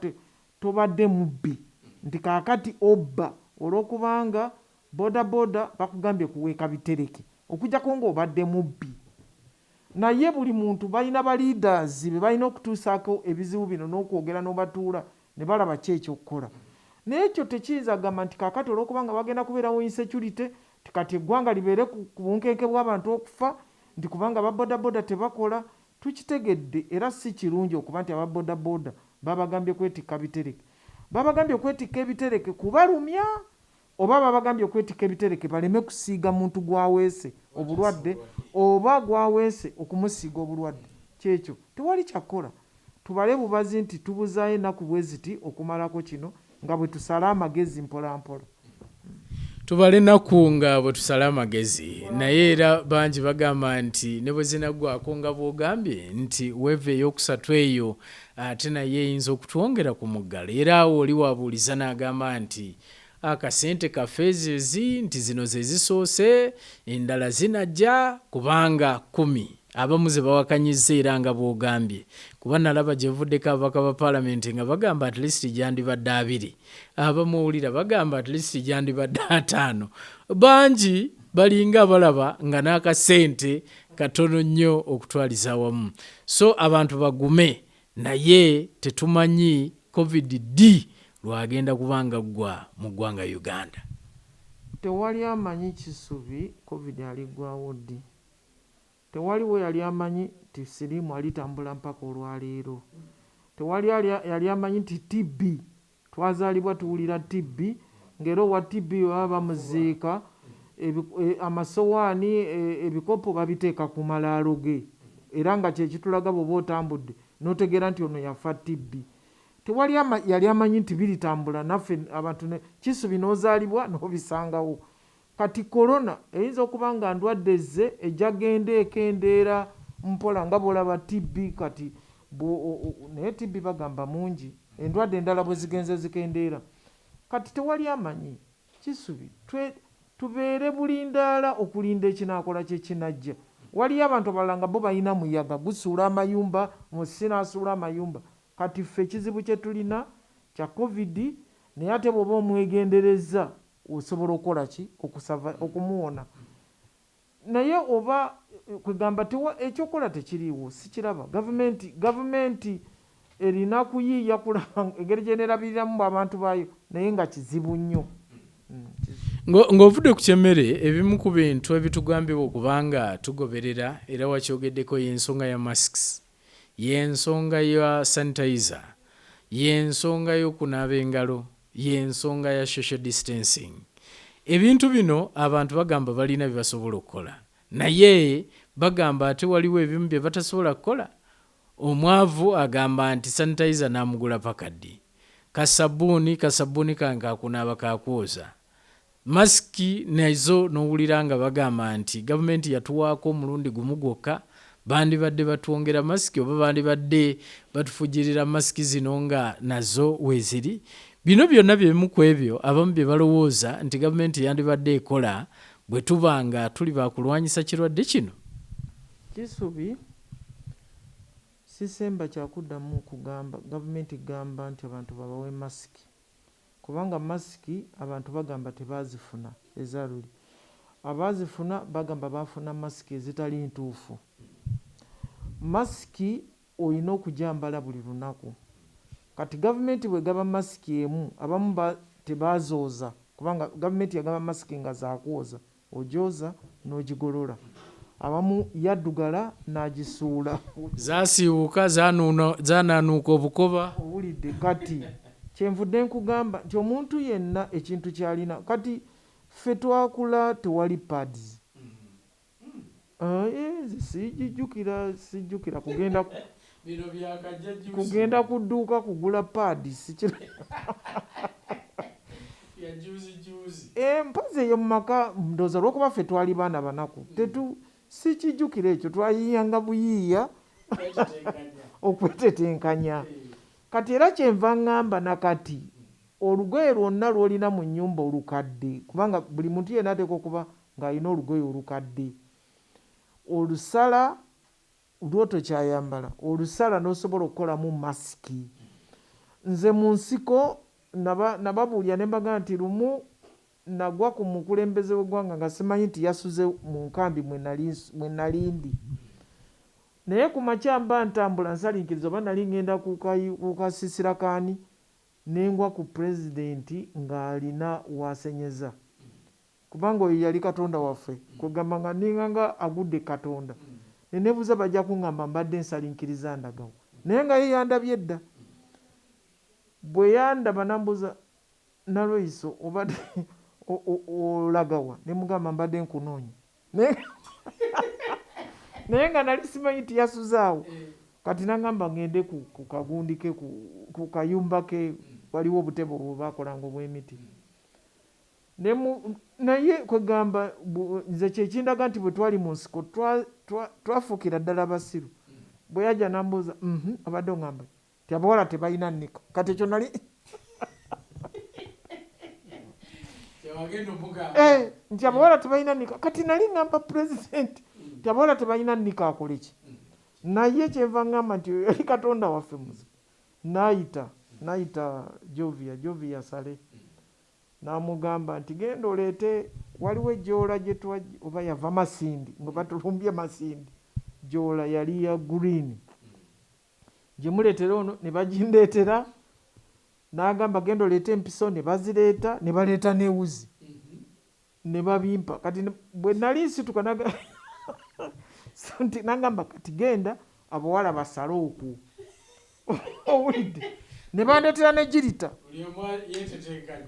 tobadde mubbi nti kaakati obba olw'okubanga bodaboda bakugambye kuweeka bitereke okujjako ng'obadde mubbi. Naye buli muntu balina ba leaders be balina okutuusaako ebizibu bino n'okwogera n'obatuula ne balaba ki ekyokukola. Naye ekyo tekiyinza gamba nti kaakati olw'okubanga bagenda kubeerawo insecurity tikati eggwanga libeere ku bunkenke bw'abantu okufa nti kubanga ababodaboda tebakola. Tukitegedde era si kirungi okuba nti ababodaboda babagambye kwetikka bitereke. Babagambye okwetikka ebitereke kubalumya oba babagambye okwetikka ebitereke baleme kusiiga muntu gwaweese obulwadde oba gwaweese okumusiiga obulwadde. Kyekyo tewali kyakola. Tubale bubazi nti tubuzaayo ennaku bwe ziti okumalako kino nga bwe tusala amagezi mpola mpola. Tubale ennaku nga bwe tusala amagezi naye era bangi bagamba nti ne bwe zinaggwako nga bw'ogambye nti weeva ey'okusatu eyo ate naye eyinza okutwongera ku muggalo. Era awo oli wabuuliza n'agamba nti akasente kafeezezi nti zino ze zisoose endala zinajja kubanga 10 abamu ze bawakanyizza era nga bw'ogambye kuba nalaba gye vuddeko ababaka ba paalamenti nga bagamba at least gyandibadde 2 abamu owulira bagamba at least gyandibadde 5 bangi balinga abalaba nga n'akasente katono nnyo okutwaliza wamu. So abantu bagume naye tetumanyi COVID-D lwagenda kubanga gwa mu ggwanga Uganda. Tewali amanyi Kisubi COVID aliggwawo ddi. Tewaliwo yali amanyi ti siriimu alitambula mpaka olwaleero. Tewali yali amanyi nti TB twazaalibwa tuwulira TB ng'era owa TB baba bamuziika amasowaani ebikopo babiteeka ku malaalo ge era nga kye kitulaga bw'oba otambudde n'otegeera nti ono yafa TB. Tewali yali amanyi nti biritambula naffe abantu Kisubi n'ozaalibwa n'obisangawo. Kati korona eyinza okuba nga ndwadde ze ejja genda ekendeera mpola nga bw'olaba TB kati naye TB bagamba mungi endwadde endala bwe zigenze zikendeera. Kati tewali amanyi Kisubi tubeere bulindaala okulinda ekinaakola kye kinajja. Waliyo abantu abalala nga bo balina muyaga gusuula amayumba musisi n'asuula amayumba. Kati ffe ekizibu kye tulina kya COVID naye ate bw'oba omwegendereza osobola okukola ki okumuwona. Naye oba kwegamba ekyokola tekiriiwo sikiraba. Gavumenti erina kuyiiya kulaba engeri gyeneerabiriramu abantu baayo naye nga kizibu nnyo. Ng'ovudde ku kyemmere ebimu ku bintu ebitugambibwa okubanga tugoberera era wakyogeddeko y'ensonga ya masks, y'ensonga ya sanitizer, y'ensonga y'okunaaba engalo, y'ensonga ya social distancing. Ebintu bino abantu bagamba balina bye basobola okukola naye bagamba ate waliwo ebimu bye batasobola kukola. Omwavu agamba nti sanitizer n'amugula pakaddi, kasabbuuni kange kakunaaba kakwoza, masiki nazo n'owulira nga bagamba nti gavumenti yatuwaako omulundi gumu gwokka bandibadde batwongera masiki oba bandibadde batufujirira masiki zino nga nazo weeziri. Bino byonna byemu ku ebyo abamu bye balowooza nti gavumenti yandibadde ekola bwe tuba nga tuli bakulwanyisa kirwadde kino. Kisubi sisemba kyakuddamu kugamba gavumenti gamba nti abantu babawe masiki kubanga masiki abantu bagamba tebazifuna ezaluli abazifuna bagamba bafuna masiki ezitali ntuufu masiki olina okujambala buli lunaku kati gavumenti bwegaba masiki emu abamu tebazooza kubanga gavumenti yagaba masiki nga zakwoza ojooza n'ogigolola abamu yaddugala n'agisuula zasiiwuka zanaanuuka obukoba owulidde kati kyenvudde nkugamba nti omuntu yenna ekintu kyalina kati ffe twakula tewali pads sijjukira kugenda ku dduuka kugula pads mpazi eyo mu maka ndowooza lwokuba ffe twali baana banaku sikijjukira ekyo twayiyanga buyiiya okwetetenkanya kati era kyenva ŋŋamba nakati olugoye lwonna lwolina mu nnyumba olukadde kubanga buli muntu yenna ateeka okuba ng'alina olugoye olukadde olusala lwotokyayambala olusala n'osobola okukolamu masiki nze mu nsiko nababuulya ne mbaga nti lumu nagwa ku mukulembeze w'eggwanga nga simanyi nti yasuze mu nkambi mwe nalindi naye ku makya mba ntambula nsalinkiriza oba nali ngenda kukasisira kaani nengwa ku pulezidenti ng'alina wasenyeza kubanga oyo yali katonda waffe kugamba nga ninganga agudde katonda nenebuuza bajja kuŋŋamba mbadde nsalinkiriza ndagawo naye nga ye yandabye edda bwe yandaba nambuuza nalweiso obadde olagawa ne mugamba mbadde nkunoonya naye nga nali simanyi nti yasuzaawo kati nagamba ngende ku kagundi ke ku kayumba ke waliwo obutebe obwo bakolanga obw'emiti naye kwegamba nze kyekindaga nti bwe twali mu nsiko twafuukira ddala basiru bwe yajja nambuuza abadde oŋŋamba ti abawala tebalina nnika kati ekyo nali nti abawala tebalina nnika kati nali ŋŋamba pulezidenti nti abawala tebalina nnika akole ki naye kyenva ŋŋamba nti yali katonda waffe muzibu n'ayita jovia sale n'amugamba nti genda oleete waliwo ejjoola oba yava Masindi nga batulumbye Masindi jjoola yali ya green gye muleetera ono ne bagindeetera n'agamba genda oleete empiso ne bazireeta ne baleeta n'ewuzi ne babimpa kati bwe nali nsituka nagamba kati genda abawala basale okwo owulidde ne bandeetera ne girita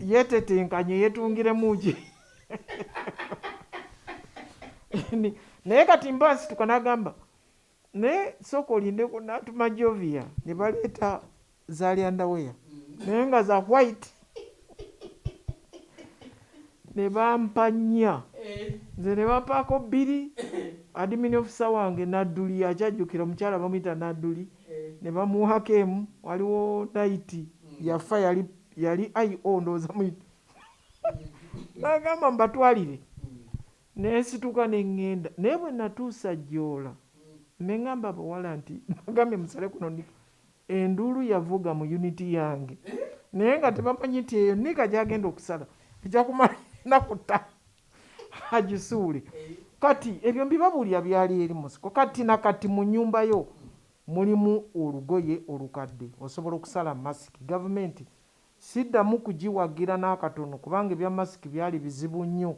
yetetenkanye yetungiremu gi naye kati mba nsituka nagamba naye sooka olindeko natuma jovia ne baleeta zalyandaweya naye nga za white ne bampa nnya nze ne bampaako bbiri admin officer wange Nadduli akyajjukira omukyala bamuyita Nadduli ne bamuwako emu waliwo naiti yafa yali IO ndowooza muyita nagamba mbatwalire nensituka neŋŋenda naye bwe natuusa jjoola ne ŋŋamba abawala nti nagambye musale kuno enduulu yavuga mu uniti yange naye nga tebamanyi nti eyo nika gyagenda okusala ejja kumala ennaku ttaano agisuule kati ebyo mbibabuulira byali eri musiko kati nakati mu nnyumba yo mulimu olugoye olukadde osobola okusala masiki gavumenti siddamu kugiwagira n'akatono kubanga ebya masiki byali bizibu nnyo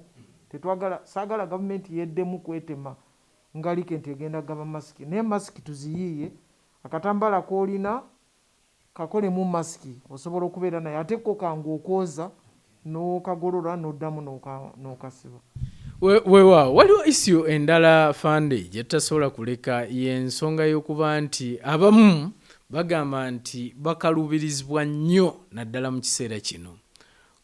saagala gavumenti yeddemu kwetema ngalike nti egenda gaba masiki naye masiki tuziyiiye akatambala koolina kakolemu masiki osobola okubeera naye ate ko kangu okwoza n'okagolola n'oddamu n'okasiba weewaawo waliwo issue endala fande gye tutasobola kuleka y'ensonga y'okuba nti abamu bagamba nti bakaluubirizibwa nnyo naddala mu kiseera kino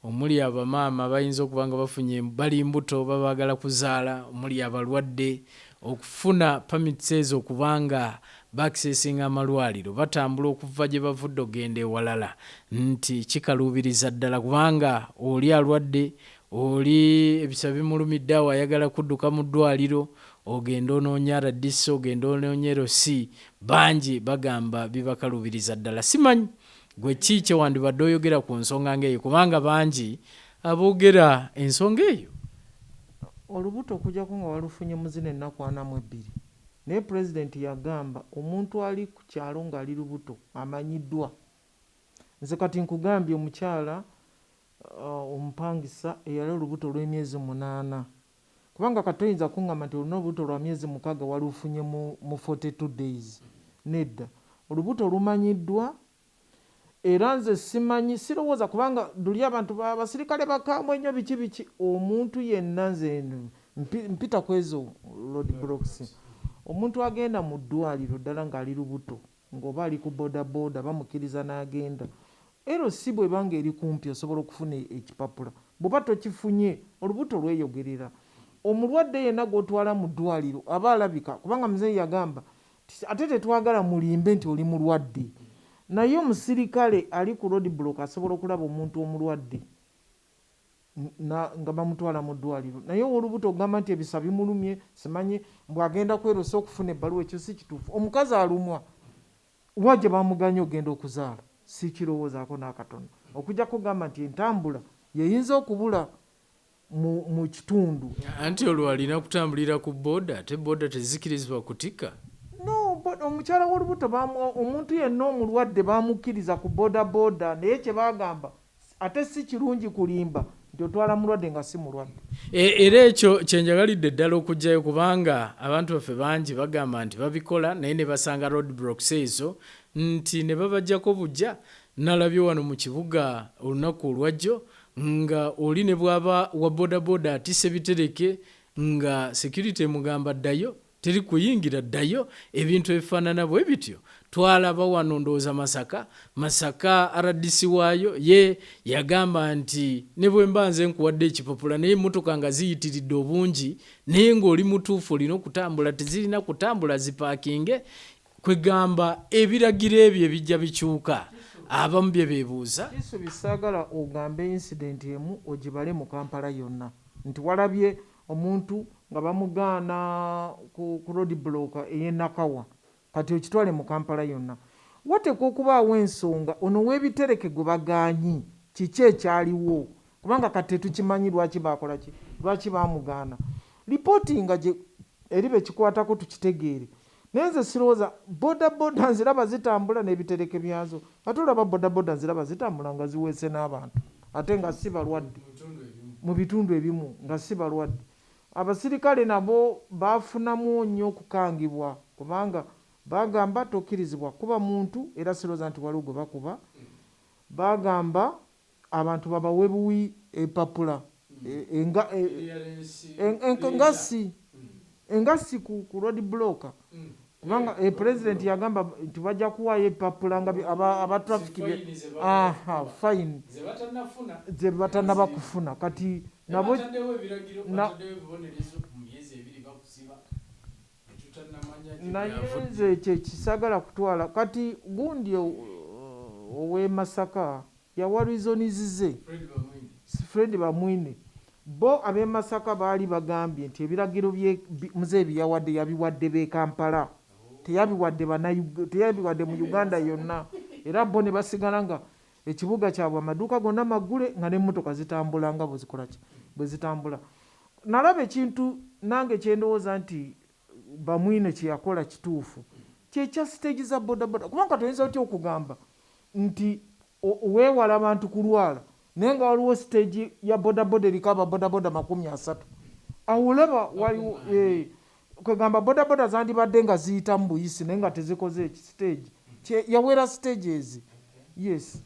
omuli abamaama bayinza okuba nga bafunye bali mbuto babaagala kuzaala omuli abalwadde okufuna pamits ezo okubanga bakisesinga amalwaliro batambula okuva gye bavudde ogenda ewalala nti kikaluubiriza ddala kubanga oli alwadde oli ebisa bimulumidde awo ayagala kudduka mu ddwaliro ogenda onoonya RDC ogenda onoonya LC bangi bagamba bibakalubiriza ddala. Simanyi gwe ki kye wandibadde oyogera ku nsonga ng'eyo kubanga bangi aboogera ensonga eyo. Olubuto okujjako nga walufunye muzina ennaku 42 naye pulezidenti yagamba omuntu ali ku kyalo ng'ali lubuto amanyiddwa. Nze kati nkugambye omukyala omupangisa eyali olubuto olw'emyezi 8 kubanga kati oyinza kuŋŋamba nti olina olubuto lwa myezi 6 walufunye mu 42 days. Nedda, olubuto lumanyiddwa era nze simanyi sirowooza kubanga duli abantu basirikale bakambwe nnyo biki omuntu yenna nze mpita ku ezo roadblocks. Omuntu agenda mu ddwaliro ddala ng'ali lubuto ng'oba ali ku bodaboda bamukkiriza n'agenda LC bw'ebanga eri kumpi osobola okufuna ekipapula. Bw'oba tokifunye olubuto lweyogerera. Omulwadde yenna gw'otwala mu ddwaliro aba alabika kubanga muzeeyi yagamba ate tetwagala mulimbe nti oli mulwadde. Naye omusirikale ali ku roadblock asobola okulaba omuntu omulwadde nga bamutwala mu ddwaliro. Naye olubuto ogamba nti ebisa bimulumye simanyi bw'agenda kwerosa okufuna ebbaluwa, ekyo si kituufu. Omukazi alumwa wa gye bamuganye ogenda okuzaala si kirowoozaako n'akatono okujja kugamba nti entambula yeyinza okubula mu kitundu. Anti olwo alina kutambulira ku booda ate booda tezikirizibwa kutika. No, omukyala w'olubuto omuntu yenna omulwadde bamukkiriza ku bodaboda naye kye bagamba ate si kirungi kulimba nti otwala mulwadde nga si mulwadde. Era ekyo kyenjagalidde ddala okugjayo kubanga abantu baffe bangi bagamba nti babikola naye ne basanga roadblocks ezo nti ne babajjako bujja. Nalabye wano mu kibuga olunaku olwajjo nga oli ne bwaba wa bodaboda atise bitereke nga security mugamba ddayo teri kuyingira ddayo ebintu ebifaanana bwe bityo. Twalaba wano ndowooza Masaka RDC waayo ye yagamba nti ne bwe mba nze nkuwadde ekipapula naye emmotoka nga ziyitiridde obungi naye ng'oli mutuufu olina okutambula tezirina kutambula zipaakinge. Kwegamba ebiragiro ebyo ebijja bikyuka abamu bye beebuuza. Kisubi saagala ogambe incident emu ogibale mu Kampala yonna nti walabye omuntu nga bamugaana ku roadblock ey'Nakawa kati okitwale mu Kampala yonna. Wateekwa okubaawo ensonga ono w'ebitereke gwe bagaanyi kiki ekyaliwo kubanga kati tetukimanyi lwaki baakola ki lwaki baamugaana. Lipootinga gye eri bekikwatako tukitegeere. Naye nze sirowooza bodaboda nziraba zitambula n'ebitereke byazo ate olaba bodaboda nziraba zitambula nga ziweese n'abantu ate nga si balwadde mu bitundu ebimu nga si balwadde. Abasirikale nabo baafunamu nnyo okukangibwa kubanga bagamba tokkirizibwa kuba muntu era sirowooza nti waliwo gwe bakuba. Bagamba abantu babawe buwi epapula engasi ku roadblock kubanga pulezidenti yagamba nti bajja kuwaayo epapula nga aba traffic fine ze batannaba kufuna kati nabo naye nze ekyo kisagala kutwala kati gundi ow'e Masaka yawalizonizize Fred Bamwine bo ab'e Masaka baali bagambye nti ebiragiro muzeeyi yawadde yabiwadde b'e Kampala teyabiwadde mu Uganda yonna era bo ne basigala nga ekibuga kyabwe amaduuka gonna maggule nga n'emmotoka zitambula nga bwe zitambula. Nalaba ekintu nange kyendowooza nti Bamwine kye yakola kituufu kyekya siteegi za bodaboda kubanga toyinza otya okugamba nti weewala abantu kulwala naye nga waliwo siteegi ya bodaboda eriko ababodaboda 30 awo olaba waliwo kwegamba bodaboda zandibadde nga ziyita mu buyisi naye nga tezikoze siteegi yawera siteegi ezi. Yes.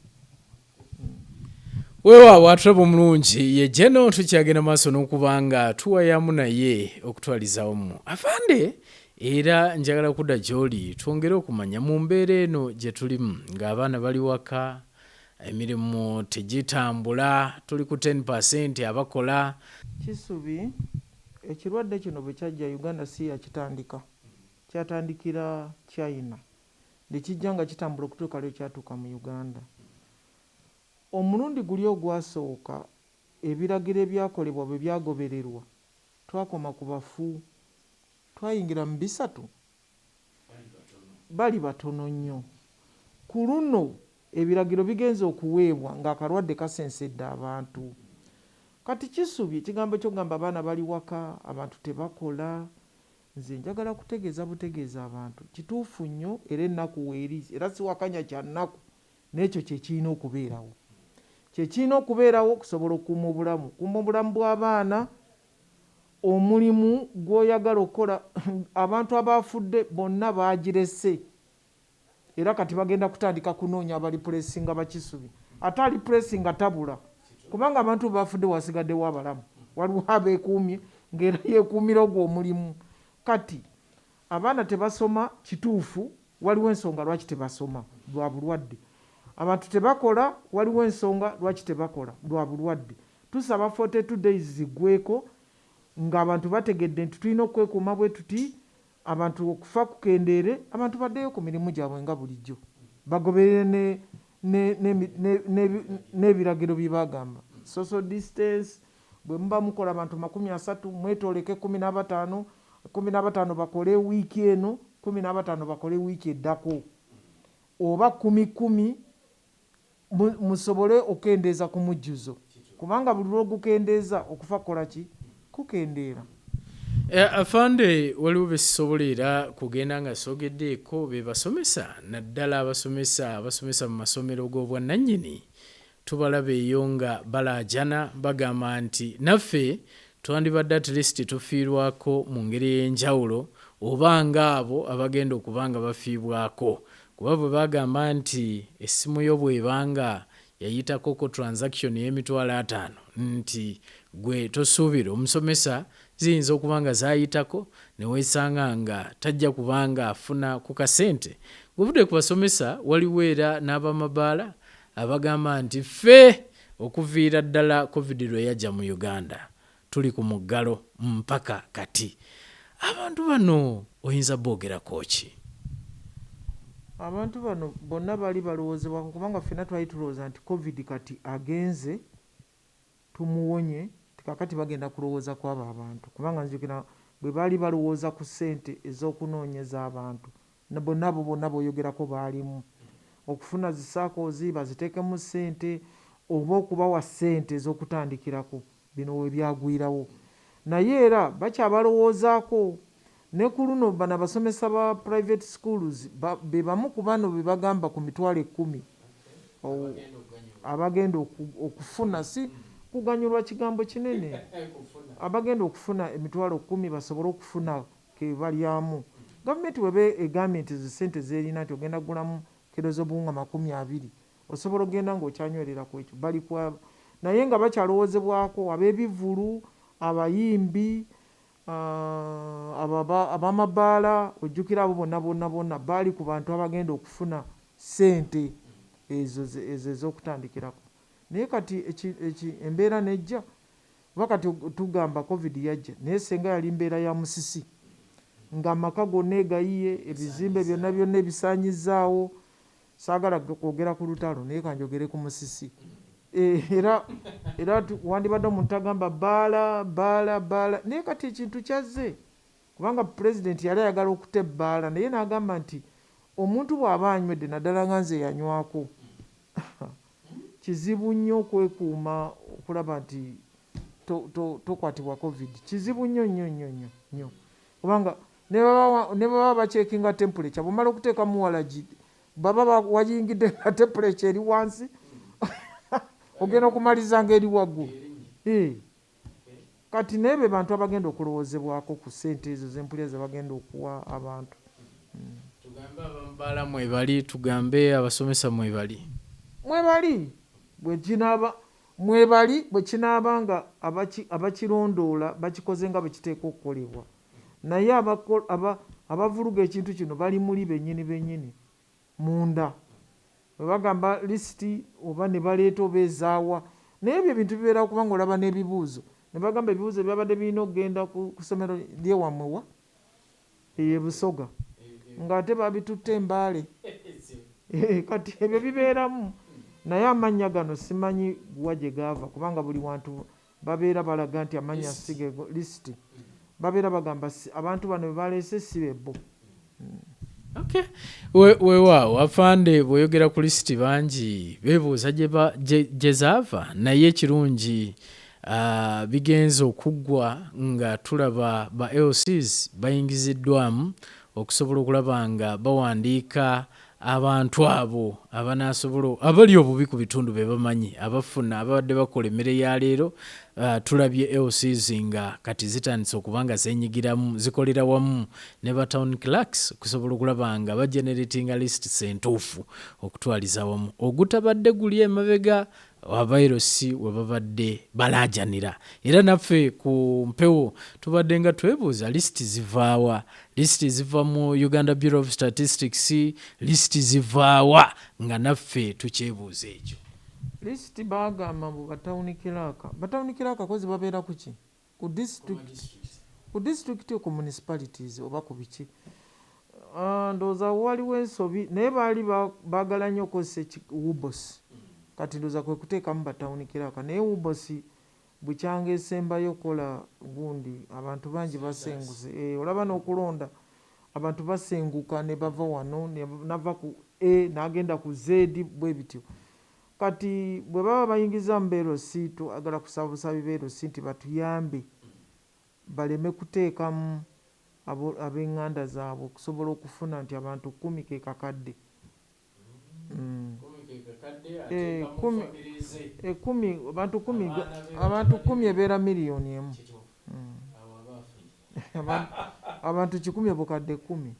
Weewaawo atulaba omulungi ye jeno tukyagenda maaso n'okubanga tuwayamu naye okutwalizaawo mu afande era njagala kudda gy'oli twongere okumanya mu mbeera eno gye tulimu ng'abaana bali waka emirimu tegitambula tuli ku 10% abakola. Kisubi ekirwadde kino bwe kyajja Uganda si yakitandika kyatandikira China nekijja nga kitambula okutuuka lwe kyatuuka mu Uganda. Omulundi guli ogwasooka ebiragiro ebyakolebwa bwe byagobererwa twakoma ku bafu twayingira mu 3 bali batono nnyo. Ku luno ebiragiro bigenza okuweebwa ng'akalwadde kasensedde abantu. Kati Kisubi ekigambo ky'ogamba abaana bali waka, abantu tebakola, nze njagala kutegeeza butegeeza abantu kituufu nnyo era ennaku weeri era siwakanya kya nnaku n'ekyo kyekirina okubeerawo. Kyekirina okubeerawo okusobola okukuuma obulamu bw'abaana, omulimu gw'oyagala okukola. Abantu abafudde bonna baagirese era kati bagenda kutandika kunoonya abalipulesinga Bakisubi. Ate alipulesinga tabula kubanga abantu bafudde wasigaddewo abalamu, waliwo abeekuumye ng'era yeekuumira ogwo omulimu. Kati abaana tebasoma kituufu, waliwo ensonga lwaki tebasoma, lwa bulwadde. Abantu tebakola, waliwo ensonga lwaki tebakola, lwa bulwadde. Tusaba 42 days ziggweko ng'abantu bategedde nti tulina okwekuuma bwe tuti, abantu okufa kukendeere, abantu baddeyo ku mirimu gyabwe nga bulijjo, bagoberere n'ebiragiro bye bagamba. Social distance, bwe muba mukola abantu 30 mwetooleke 15, 15 bakole wiiki eno, 15 bakole wiiki eddako, oba 10 musobole okendeeza ku mujjuzo, kubanga buli lw'ogukendeeza okufa kukola ki? Kukendeera. Afande waliwo besobola era kugenda nga sogeddeeko be basomesa, naddala abasomesa mu masomero g'obwannannyini, tubalaba eyo nga balaajana bagamba nti naffe twandibadde at least tufiirwako mu ngeri ey'enjawulo, oba ng'abo abagenda okuba nga bafiibwako. Kuba bwe bagamba nti essimu yo bw'ebanga yayitakoko transaction y'Emitwalo 5 nti gwe tosuubira omusomesa ziyinza okuba nga zayitako ne weesanga nga tajja kubanga afuna ku kasente. Guvudde ku basomesa waliwo era n'abamabaala abagamba nti ffe okuviira ddala covid lwe yajja mu Uganda tuli ku muggalo mpaka kati. Abantu bano oyinza boogerako ki? Abantu bano bonna bali balowoozebwa kubanga ffenna twali tulowooza nti covid kati agenze tumuwonye, kakati bagenda kulowooza ku abo abantu, kubanga nzijukira bwe baali balowooza ku ssente ez'okunoonyeza abantu, bonna booyogerako baalimu okufuna zisakoozi baziteekemu ssente oba okubawa ssente ez'okutandikirako. Bino we byagwirawo, naye era bakyabalowoozaako. Ne ku luno bano abasomesa ba private schools be bamu ku bano be bagamba ku mitwalo 10 abagenda okufuna, si kuganyulwa kigambo kinene, abagenda okufuna emitwalo 10 basobole okufuna ke balyamu. Gavumenti webe egambye nti ssente zerina nti ogenda kugulamu kilo z'obuwunga 20 osobola ogenda ng'okyanywerera ku ekyo bali kwabo, naye nga bakyalowoozebwako ab'ebivulu, abayimbi, abamabaala, ojjukira abo bonna baali ku bantu abagenda okufuna ssente ezo ez'okutandikirako. Naye kati embeera nejja, oba kati tugamba covid yajja, naye senga yali mbeera ya musisi nga amaka gonna egayiye, ebizimbe byonna ebisaanyizaawo, saagala kwogera ku lutalo naye kanjogere ku musisi. Era wandibadde omuntu agamba baala, naye kati ekintu kyazze, kubanga pulezidenti yali ayagala okutta ebbaala naye n'agamba nti omuntu bw'aba anywedde naddala nga nze yanywako kizibu nnyo okwekuuma okulaba nti tokwatibwa covid, kizibu nnyo kubanga ne baba bacekinga temperature, bw'omala okuteekamu walagi baba wayingidde nga temperature eri wansi ogenda okumaliza ng'eri waggulu. Kati naye be bantu abagenda okulowoozebwako ku ssente ezo z'empulya ze bagenda okuwa abantu. Tugambe abamabaala mwebali, tugambe abasomesa mwebali bwe kinaaba nga abakirondoola bakikoze nga bwe kiteekwa okukolebwa, naye abavuluga ekintu kino bali muli bennyini munda, bwe bagamba lisiti oba ne baleeta oba ezaawa, naye ebyo ebintu bibeerawo kubanga olaba n'ebibuuzo ne bagamba ebibuuzo byabadde birina okugenda ku ssomero ly'ewamwewa eyo Busoga ng'ate babitutte Mbaale. Kati ebyo bibeeramu, naye amannya gano simanyi wa gye gaava kubanga buli wantu babeera balaga nti amannya sige lisiti babeera bagamba abantu bano bebaleese si bebbo. Okay. Weewaawo afande bw'oyogera ku lisiti bangi beebuuza gye zaava naye ekirungi bigenze okuggwa nga tulaba ba LCs bayingiziddwamu okusobola okulaba nga bawandiika abantu abo abali obubi ku bitundu bye bamanyi abafuna ababadde bakola emmere ya leero. Tulabye LCs nga kati zitandise okuba nga zenyigiramu zikolera wamu ne ba town clerks okusobola okulaba nga bageneratinga lists entuufu okutwaliza wamu ogutabadde guli emabega abayirosi we babadde balaajanira. Era naffe ku mpewo tubadde nga twebuuza lisiti zivaawa, lisiti ziva mu Uganda Bureau of Statistics, lisiti zivaawa nga naffe tukyebuuza ekyo. Lisiti bagamba mbu batawuni kiraka kozi babeera kuki ku disitulikiti ku municipalities oba ku biki. Ndowooza waliwo ensobi naye baali baagala nnyo okozesa WUBOS. Kati ndowooza kwe kuteekamu batawuni kiraka naye WUBOS bukyanga esembayo kola gundi abantu bangi basenguse. Olaba n'okulonda abantu basenguka ne bava wano nava ku A n'agenda ku Z bwe bityo. Kati bwe baba bayingiza mu beerosi twagala kusaba busabi beerosi nti batuyambe baleme kuteekamu ab'eŋŋanda zaabwe okusobola okufuna nti abantu 10 ke kakadde. Abantu 10 ebeera miliyoni emu. Abantu 100 bukadde 10.